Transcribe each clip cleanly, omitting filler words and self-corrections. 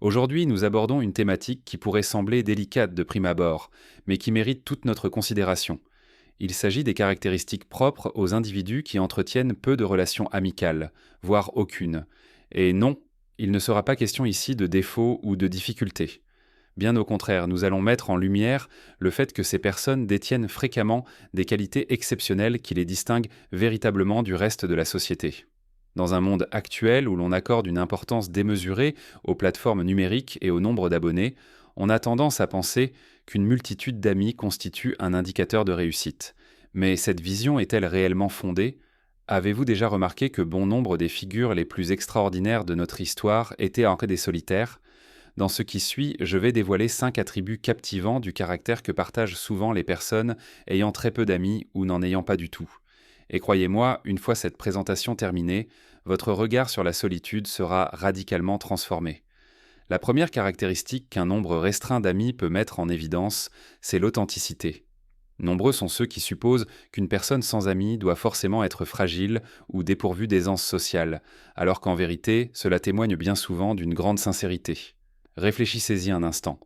Aujourd'hui, nous abordons une thématique qui pourrait sembler délicate de prime abord, mais qui mérite toute notre considération. Il s'agit des caractéristiques propres aux individus qui entretiennent peu de relations amicales, voire aucune. Et non, il ne sera pas question ici de défauts ou de difficultés. Bien au contraire, nous allons mettre en lumière le fait que ces personnes détiennent fréquemment des qualités exceptionnelles qui les distinguent véritablement du reste de la société. Dans un monde actuel où l'on accorde une importance démesurée aux plateformes numériques et au nombre d'abonnés, on a tendance à penser qu'une multitude d'amis constitue un indicateur de réussite. Mais cette vision est-elle réellement fondée? Avez-vous déjà remarqué que bon nombre des figures les plus extraordinaires de notre histoire étaient en fait des solitaires? Dans ce qui suit, je vais dévoiler 5 attributs captivants du caractère que partagent souvent les personnes ayant très peu d'amis ou n'en ayant pas du tout. Et croyez-moi, une fois cette présentation terminée, votre regard sur la solitude sera radicalement transformé. La première caractéristique qu'un nombre restreint d'amis peut mettre en évidence, c'est l'authenticité. Nombreux sont ceux qui supposent qu'une personne sans amis doit forcément être fragile ou dépourvue d'aisance sociale, alors qu'en vérité, cela témoigne bien souvent d'une grande sincérité. Réfléchissez-y un instant.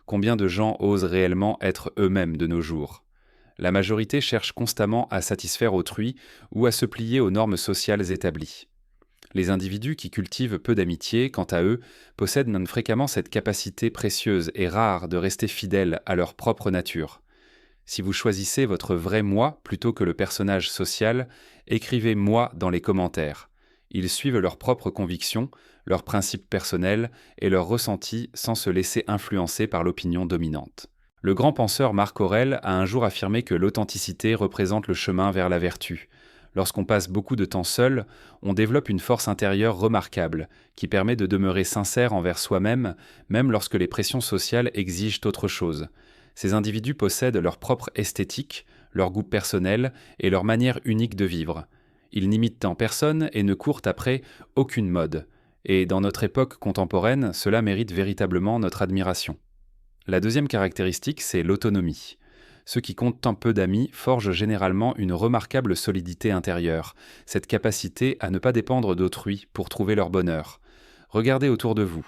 Combien de gens osent réellement être eux-mêmes de nos jours? La majorité cherche constamment à satisfaire autrui ou à se plier aux normes sociales établies. Les individus qui cultivent peu d'amitié, quant à eux, possèdent même fréquemment cette capacité précieuse et rare de rester fidèles à leur propre nature. Si vous choisissez votre vrai moi plutôt que le personnage social, écrivez moi dans les commentaires. Ils suivent leurs propres convictions, leurs principes personnels et leurs ressentis sans se laisser influencer par l'opinion dominante. Le grand penseur Marc Aurèle a un jour affirmé que l'authenticité représente le chemin vers la vertu. Lorsqu'on passe beaucoup de temps seul, on développe une force intérieure remarquable, qui permet de demeurer sincère envers soi-même, même lorsque les pressions sociales exigent autre chose. Ces individus possèdent leur propre esthétique, leur goût personnel et leur manière unique de vivre. Ils n'imitent en personne et ne courent après aucune mode. Et dans notre époque contemporaine, cela mérite véritablement notre admiration. La deuxième caractéristique, c'est l'autonomie. Ceux qui comptent un peu d'amis forgent généralement une remarquable solidité intérieure, cette capacité à ne pas dépendre d'autrui pour trouver leur bonheur. Regardez autour de vous.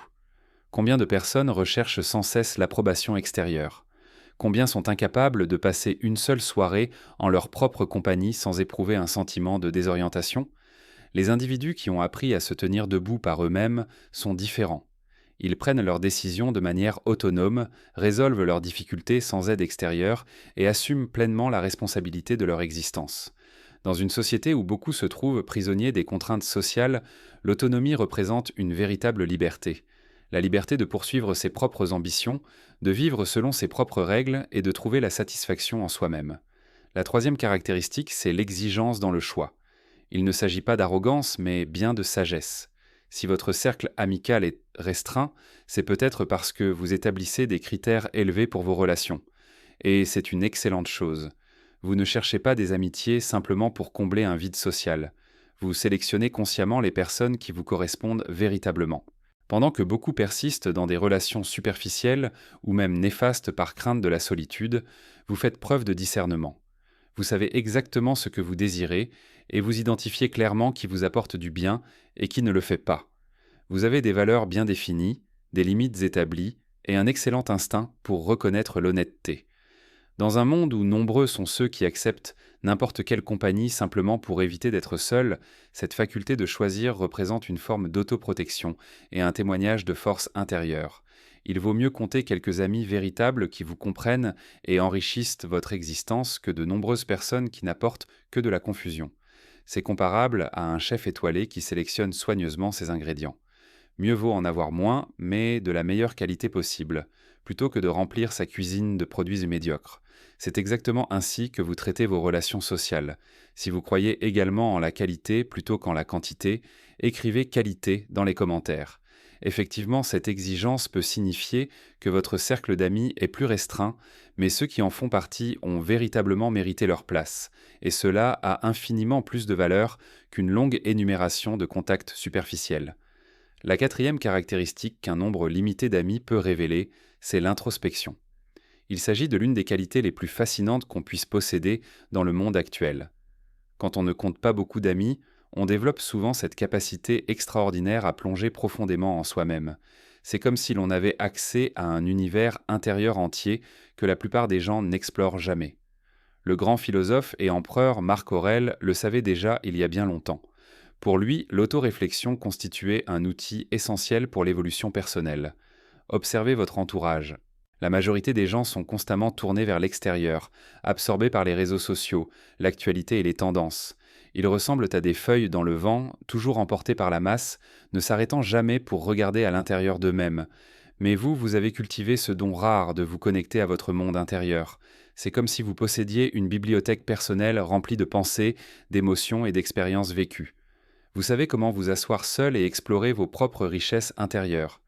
Combien de personnes recherchent sans cesse l'approbation extérieure? Combien sont incapables de passer une seule soirée en leur propre compagnie sans éprouver un sentiment de désorientation? Les individus qui ont appris à se tenir debout par eux-mêmes sont différents. Ils prennent leurs décisions de manière autonome, résolvent leurs difficultés sans aide extérieure et assument pleinement la responsabilité de leur existence. Dans une société où beaucoup se trouvent prisonniers des contraintes sociales, l'autonomie représente une véritable liberté. La liberté de poursuivre ses propres ambitions, de vivre selon ses propres règles et de trouver la satisfaction en soi-même. La troisième caractéristique, c'est l'exigence dans le choix. Il ne s'agit pas d'arrogance, mais bien de sagesse. Si votre cercle amical est restreint, c'est peut-être parce que vous établissez des critères élevés pour vos relations. Et c'est une excellente chose. Vous ne cherchez pas des amitiés simplement pour combler un vide social. Vous sélectionnez consciemment les personnes qui vous correspondent véritablement. Pendant que beaucoup persistent dans des relations superficielles ou même néfastes par crainte de la solitude, vous faites preuve de discernement. Vous savez exactement ce que vous désirez et vous identifiez clairement qui vous apporte du bien et qui ne le fait pas. Vous avez des valeurs bien définies, des limites établies et un excellent instinct pour reconnaître l'honnêteté. Dans un monde où nombreux sont ceux qui acceptent n'importe quelle compagnie simplement pour éviter d'être seuls, cette faculté de choisir représente une forme d'autoprotection et un témoignage de force intérieure. Il vaut mieux compter quelques amis véritables qui vous comprennent et enrichissent votre existence que de nombreuses personnes qui n'apportent que de la confusion. C'est comparable à un chef étoilé qui sélectionne soigneusement ses ingrédients. Mieux vaut en avoir moins, mais de la meilleure qualité possible, plutôt que de remplir sa cuisine de produits médiocres. C'est exactement ainsi que vous traitez vos relations sociales. Si vous croyez également en la qualité plutôt qu'en la quantité, écrivez qualité dans les commentaires. Effectivement, cette exigence peut signifier que votre cercle d'amis est plus restreint, mais ceux qui en font partie ont véritablement mérité leur place, et cela a infiniment plus de valeur qu'une longue énumération de contacts superficiels. La quatrième caractéristique qu'un nombre limité d'amis peut révéler, c'est l'introspection. Il s'agit de l'une des qualités les plus fascinantes qu'on puisse posséder dans le monde actuel. Quand on ne compte pas beaucoup d'amis, on développe souvent cette capacité extraordinaire à plonger profondément en soi-même. C'est comme si l'on avait accès à un univers intérieur entier que la plupart des gens n'explorent jamais. Le grand philosophe et empereur Marc Aurèle le savait déjà il y a bien longtemps. Pour lui, l'autoréflexion constituait un outil essentiel pour l'évolution personnelle. Observez votre entourage. La majorité des gens sont constamment tournés vers l'extérieur, absorbés par les réseaux sociaux, l'actualité et les tendances. Ils ressemblent à des feuilles dans le vent, toujours emportés par la masse, ne s'arrêtant jamais pour regarder à l'intérieur d'eux-mêmes. Mais vous, vous avez cultivé ce don rare de vous connecter à votre monde intérieur. C'est comme si vous possédiez une bibliothèque personnelle remplie de pensées, d'émotions et d'expériences vécues. Vous savez comment vous asseoir seul et explorer vos propres richesses intérieures.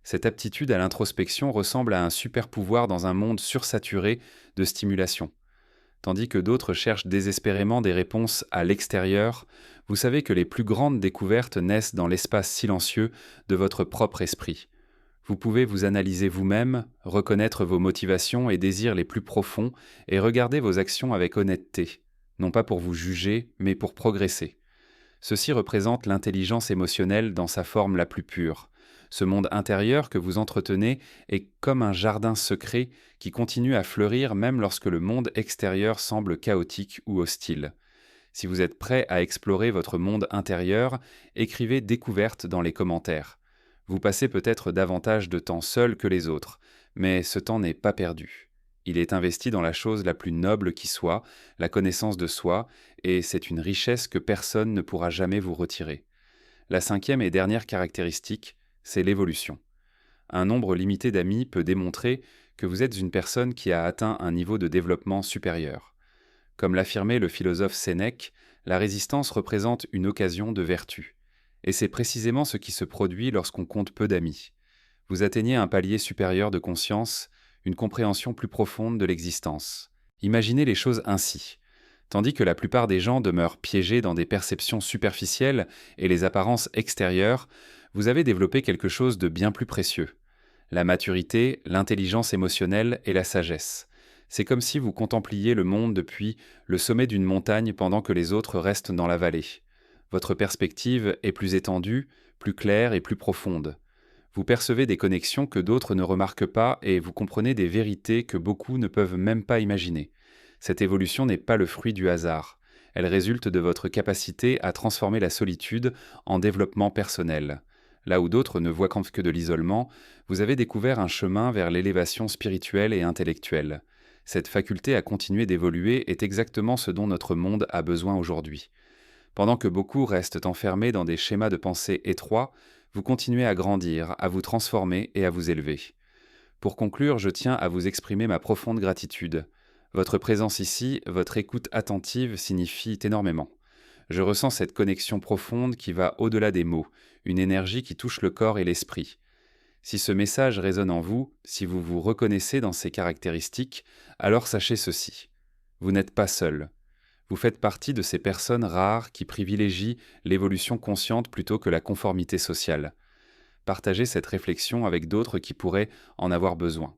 Cette aptitude à l'introspection ressemble à un super pouvoir dans un monde sursaturé de stimulation. Tandis que d'autres cherchent désespérément des réponses à l'extérieur, vous savez que les plus grandes découvertes naissent dans l'espace silencieux de votre propre esprit. Vous pouvez vous analyser vous-même, reconnaître vos motivations et désirs les plus profonds et regarder vos actions avec honnêteté, non pas pour vous juger, mais pour progresser. Ceci représente l'intelligence émotionnelle dans sa forme la plus pure. Ce monde intérieur que vous entretenez est comme un jardin secret qui continue à fleurir même lorsque le monde extérieur semble chaotique ou hostile. Si vous êtes prêt à explorer votre monde intérieur, écrivez découverte dans les commentaires. Vous passez peut-être davantage de temps seul que les autres, mais ce temps n'est pas perdu. Il est investi dans la chose la plus noble qui soit, la connaissance de soi, et c'est une richesse que personne ne pourra jamais vous retirer. La cinquième et dernière caractéristique, c'est l'évolution. Un nombre limité d'amis peut démontrer que vous êtes une personne qui a atteint un niveau de développement supérieur. Comme l'affirmait le philosophe Sénèque, la résistance représente une occasion de vertu. Et c'est précisément ce qui se produit lorsqu'on compte peu d'amis. Vous atteignez un palier supérieur de conscience, une compréhension plus profonde de l'existence. Imaginez les choses ainsi. Tandis que la plupart des gens demeurent piégés dans des perceptions superficielles et les apparences extérieures, vous avez développé quelque chose de bien plus précieux. La maturité, l'intelligence émotionnelle et la sagesse. C'est comme si vous contempliez le monde depuis le sommet d'une montagne pendant que les autres restent dans la vallée. Votre perspective est plus étendue, plus claire et plus profonde. Vous percevez des connexions que d'autres ne remarquent pas et vous comprenez des vérités que beaucoup ne peuvent même pas imaginer. Cette évolution n'est pas le fruit du hasard. Elle résulte de votre capacité à transformer la solitude en développement personnel. Là où d'autres ne voient que de l'isolement, vous avez découvert un chemin vers l'élévation spirituelle et intellectuelle. Cette faculté à continuer d'évoluer est exactement ce dont notre monde a besoin aujourd'hui. Pendant que beaucoup restent enfermés dans des schémas de pensée étroits, vous continuez à grandir, à vous transformer et à vous élever. Pour conclure, je tiens à vous exprimer ma profonde gratitude. Votre présence ici, votre écoute attentive signifient énormément. Je ressens cette connexion profonde qui va au-delà des mots, une énergie qui touche le corps et l'esprit. Si ce message résonne en vous, si vous vous reconnaissez dans ces caractéristiques, alors sachez ceci. Vous n'êtes pas seul. Vous faites partie de ces personnes rares qui privilégient l'évolution consciente plutôt que la conformité sociale. Partagez cette réflexion avec d'autres qui pourraient en avoir besoin.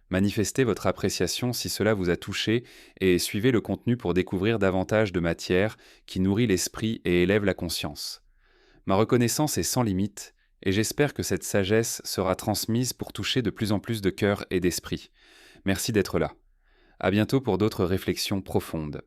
Manifestez votre appréciation si cela vous a touché et suivez le contenu pour découvrir davantage de matière qui nourrit l'esprit et élève la conscience. Ma reconnaissance est sans limite et j'espère que cette sagesse sera transmise pour toucher de plus en plus de cœurs et d'esprits. Merci d'être là. À bientôt pour d'autres réflexions profondes.